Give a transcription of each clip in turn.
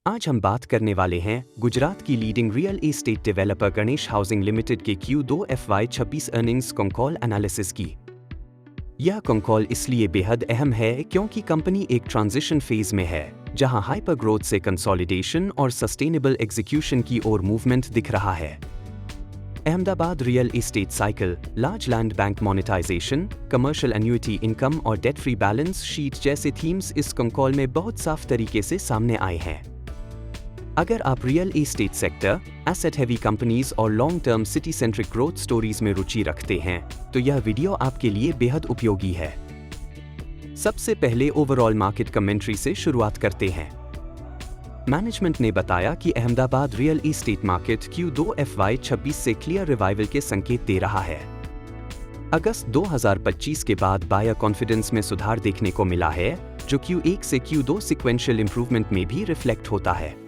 आज हम बात करने वाले हैं गुजरात की leading real estate developer Ganesh housing limited के Q2 FY26 earnings call analysis की। यह कॉल इसलिए बेहद अहम है क्योंकि कंपनी एक ट्रांजिशन फेज में है, जहां हाइपर ग्रोथ से कंसोलिडेशन और सस्टेनेबल एग्जीक्यूशन की ओर मूवमेंट दिख रहा है। Ahmedabad real estate cycle, large land bank monetization, commercial annuity income और डेट फ्री बैलेंस शीट जैसे थीम्स इस कॉल में बहुत साफ तरीके से सामने आए हैं। अगर आप real estate sector, asset heavy companies और long term city centric growth stories में रुचि रखते हैं, तो यह वीडियो आपके लिए बेहद उपयोगी है। सबसे पहले ओवरऑल मार्केट कमेंट्री से शुरुआत करते हैं। मैनेजमेंट ने बताया कि Ahmedabad real estate market Q2 FY26 से क्लियर रिवाइवल के संकेत दे रहा है। अगस्त 2025 के बाद बायर कॉन्फिडेंस में सुधार देखने को मिला है, जो Q1 से Q2 सिक्वेंशियल इंप्रूवमेंट में भी रिफ्लेक्ट होता है।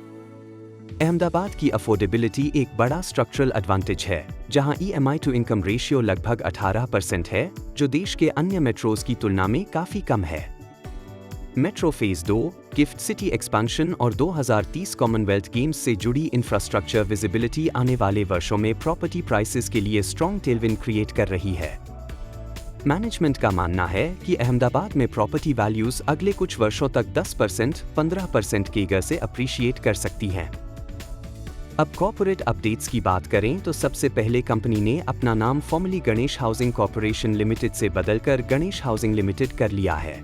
अहमदाबाद की अफोर्डेबिलिटी एक बड़ा स्ट्रक्चरल एडवांटेज है, जहां EMI टू इनकम रेशियो लगभग 18% है, जो देश के अन्य मेट्रोज की तुलना में काफी कम है। Metro phase 2, gift city expansion और 2030 कॉमनवेल्थ गेम्स से जुड़ी इंफ्रास्ट्रक्चर विजिबिलिटी आने वाले वर्षों में प्रॉपर्टी प्राइसेस के लिए स्ट्रॉन्ग टेलविंड क्रिएट कर रही है। मैनेजमेंट का मानना है कि अहमदाबाद में प्रॉपर्टी वैल्यूज अगले कुछ वर्षों तक 10%, 15% केगर से अप्रिशिएट कर सकती हैं। अब कॉर्पोरेट अपडेट्स की बात करें तो सबसे पहले कंपनी ने अपना नाम formally Ganesh housing corporation limited से बदलकर गणेश हाउसिंग लिमिटेड कर लिया है।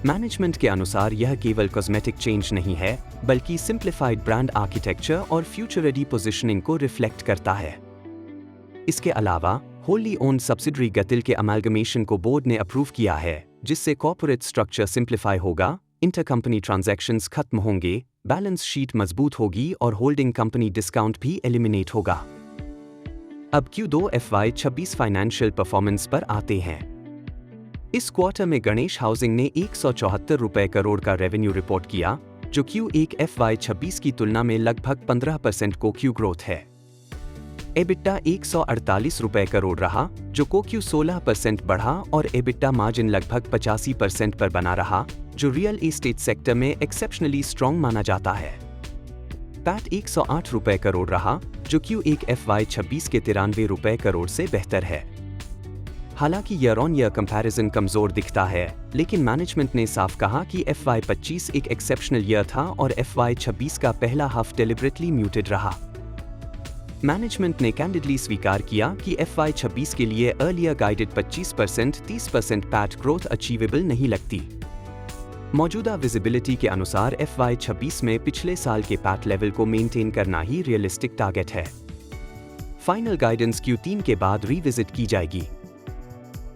मैनेजमेंट के अनुसार यह केवल कॉस्मेटिक चेंज नहीं है, बल्कि सिंप्लीफाइड ब्रांड आर्किटेक्चर और फ्यूचर रेडी पोजीशनिंग को रिफ्लेक्ट करता है। इसके अलावा होली ओन्ड सब्सिडरी गतिल के अमालगमेशन को बोर्ड ने अप्रूव किया है, जिससे कॉर्पोरेट स्ट्रक्चर सिंप्लीफाई होगा, इंटरकंपनी ट्रांजैक्शंस खत्म होंगे, बैलेंस शीट मजबूत होगी और होल्डिंग कंपनी डिस्काउंट भी एलिमिनेट होगा। अब Q2 FY26 फाइनेंशियल परफॉर्मेंस पर आते हैं। इस क्वार्टर में गणेश हाउसिंग ने 174 रुपए करोड़ का रेवेन्यू रिपोर्ट किया, जो Q1 FY26 की तुलना में लगभग 15% क्यू ग्रोथ है। एबिटा 148 रुपए करोड़ रहा, जो क्यू 16% बढ़ा और एबिटा मार्जिन लगभग 85% पर बना रहा, जो रियल एस्टेट सेक्टर में एक्सेप्शनली स्ट्रॉन्ग माना जाता है। पैट 108 रुपए करोड़ रहा, जो Q1 FY26 के 93 रुपए करोड़ से बेहतर है। हालांकि ईयर ऑन ईयर कंपैरिजन कमजोर दिखता है, लेकिन मैनेजमेंट ने साफ कहा कि FY25 एक एक्सेप्शनल ईयर था और FY26 का पहला हाफ डेलिबरेटली म्यूटेड रहा। मैनेजमेंट ने कैंडिडली स्वीकार किया कि FY26 के लिए earlier guided 25%, 30% PAT growth achievable नहीं लगती। मौजूदा विजिबिलिटी के अनुसार FY26 में पिछले साल के पैट लेवल को मेंटेन करना ही रियलिस्टिक टारगेट है। फाइनल गाइडेंस Q3 के बाद रिविजिट की जाएगी।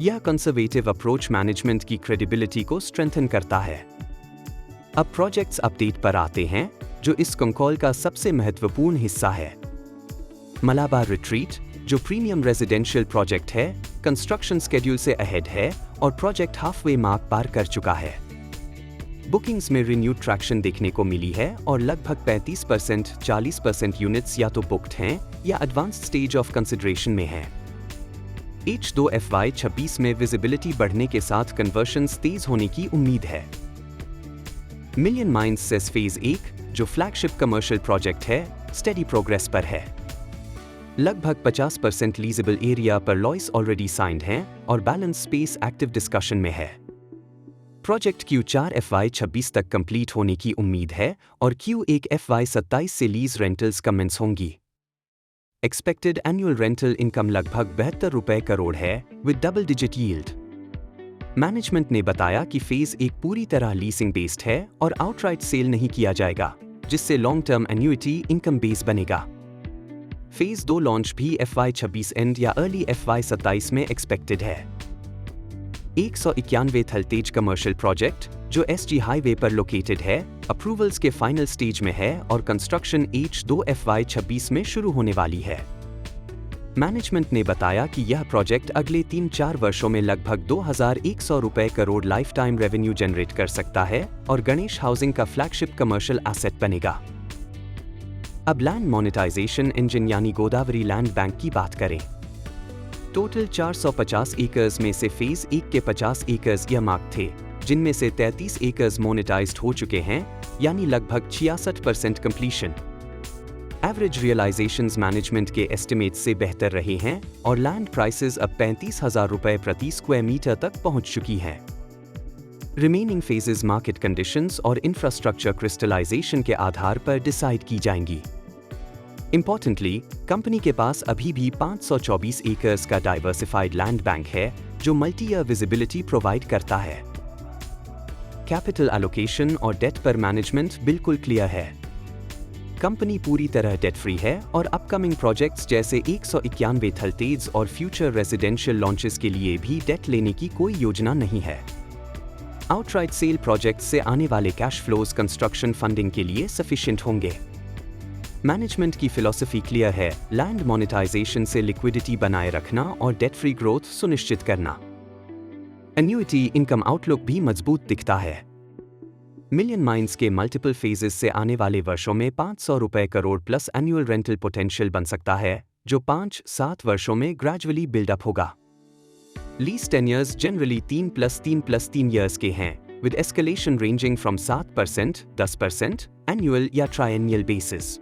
यह कंजर्वेटिव अप्रोच मैनेजमेंट की क्रेडिबिलिटी को स्ट्रेंथन करता है। अब प्रोजेक्ट्स अपडेट पर आते हैं, जो इस कॉल का सबसे महत्वपूर्ण हिस्सा है। मलाबार रिट्रीट, जो प्रीमियम रेजिडेंशियल प्रोजेक्ट है, कंस्ट्रक्शन शेड्यूल से अहेड है और प्रोजेक्ट हाफवे मार्क पार कर चुका है। बुकिंग्स में रिन्यूड ट्रैक्शन देखने को मिली है और लगभग 35%, 40% यूनिट्स या तो बुक्ड हैं या एडवांस्ड स्टेज ऑफ कंसिडरेशन में हैं। H2 FY26 में विजिबिलिटी बढ़ने के साथ कन्वर्शंस तेज होने की उम्मीद है। मिलियन माइंस सेस फेज 1, जो फ्लैगशिप कमर्शियल प्रोजेक्ट है, स्टेडी प्रोग्रेस पर है। लगभग 50% लीजेबल एरिया पर लॉइस ऑलरेडी साइंड हैं और बैलेंस स्पेस एक्टिव डिस्कशन में है। प्रोजेक्ट Q4 FY26 तक कंप्लीट होने की उम्मीद है और Q1 FY27 से लीज रेंटल्स कमेंस होंगी। एक्सपेक्टेड एनुअल रेंटल इनकम लगभग 72 रुपए करोड़ है, with double digit yield. Management ने बताया कि फेज 1 पूरी तरह लीसिंग बेस्ड है और आउटराइट सेल नहीं किया जाएगा, जिससे long term annuity income base बनेगा। फेज 2 लॉन्च भी FY26 एंड या अर्ली FY27 में एक्सपेक्टेड है। 191 थलतेज कमर्शियल प्रोजेक्ट, जो SG हाईवे पर लोकेटेड है, अप्रूवल्स के फाइनल स्टेज में है और कंस्ट्रक्शन H2 FY26 में शुरू होने वाली है। मैनेजमेंट ने बताया कि यह प्रोजेक्ट अगले 3-4 वर्षों में लगभग 2100 रुपए crore life time revenue generate कर सकता है और गणेश हाउसिंग का फ्लैगशिप कमर्शियल एसेट बनेगा। अब लैंड मोनेटाइजेशन इंजन यानी गोदावरी लैंड बैंक की बात करें। टोटल 450 एकर्स में से फेज 1 के 50 एकर्स ईयरमार्क थे, जिनमें से 33 एकर्स मोनेटाइज्ड हो चुके हैं, यानी लगभग 66% कंप्लीशन। एवरेज रियलाइजेशंस मैनेजमेंट के एस्टिमेट से बेहतर रहे हैं और लैंड प्राइसेस अब 35,000 रुपए प्रति स्क्वायर मीटर तक पहुंच चुकी हैं। रिमेनिंग फेजेस मार्केट कंडीशंस और इंफ्रास्ट्रक्चर क्रिस्टलाइजेशन के आधार पर डिसाइड की जाएंगी। इंपॉर्टेंटली, कंपनी के पास अभी भी 524 एकर्स का डाइवर्सिफाइड लैंड बैंक है जो मल्टी ईयर विजिबिलिटी प्रोवाइड करता है। कैपिटल एलोकेशन और डेट पर मैनेजमेंट बिल्कुल क्लियर है। कंपनी पूरी तरह डेट फ्री है और अपकमिंग प्रोजेक्ट्स जैसे 191 थलतेज और फ्यूचर रेजिडेंशियल लॉन्चेस के लिए भी डेट लेने की कोई योजना नहीं है। आउटराइट सेल प्रोजेक्ट्स से आने वाले कैश फ्लोज कंस्ट्रक्शन फंडिंग के लिए सफिशिएंट होंगे। मैनेजमेंट की फिलॉसफी क्लियर है, लैंड मोनेटाइजेशन से लिक्विडिटी बनाए रखना और डेट फ्री ग्रोथ सुनिश्चित करना। एन्युइटी इनकम आउटलुक भी मजबूत दिखता है। मिलियन माइंस के मल्टीपल फेजेस से आने वाले वर्षों में 500 रुपए crore plus annual rental potential बन सकता है, जो 5-7 वर्षों में ग्रेजुअली बिल्डअप होगा। लीज टेन्योर्स जनरली 3+3+3 ईयर्स के हैं, with escalation ranging from 7%, 10% annual या ट्राइएनियल बेसिस।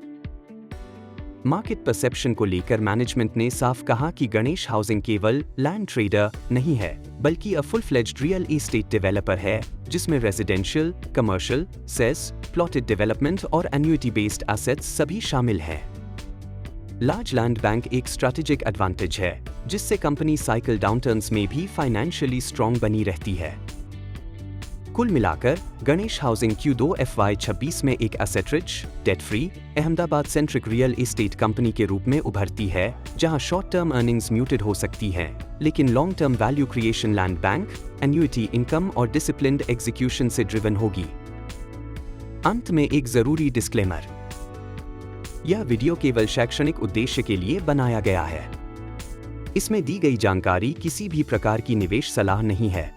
मार्केट परसेप्शन को लेकर मैनेजमेंट ने साफ कहा कि गणेश हाउसिंग केवल लैंड ट्रेडर नहीं है, बल्कि a full fledged real estate developer है, जिसमें residential, commercial, SEZ, plotted development और एन्युइटी बेस्ड एसेट्स सभी शामिल हैं। लार्ज लैंड बैंक एक स्ट्रैटेजिक एडवांटेज है, जिससे कंपनी साइकिल डाउनटर्न्स में भी फाइनेंशियली स्ट्रॉन्ग बनी रहती है। कुल मिलाकर गणेश हाउसिंग Q2 FY26 में एक asset rich, debt free, Ahmedabad centric real estate company के रूप में उभरती है, जहां शॉर्ट टर्म अर्निंग्स म्यूटेड हो सकती हैं, लेकिन long term value creation land bank, annuity income और डिसिप्लिन्ड एग्जीक्यूशन से ड्रिवन होगी। अंत में एक जरूरी डिस्क्लेमर, यह वीडियो केवल शैक्षणिक उद्देश्य के लिए बनाया गया है। इसमें दी गई जानकारी किसी भी प्रकार की निवेश सलाह नहीं है।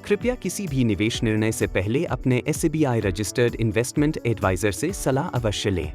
कृपया किसी भी निवेश निर्णय से पहले अपने SBI रजिस्टर्ड इन्वेस्टमेंट एडवाइजर से सलाह अवश्य लें।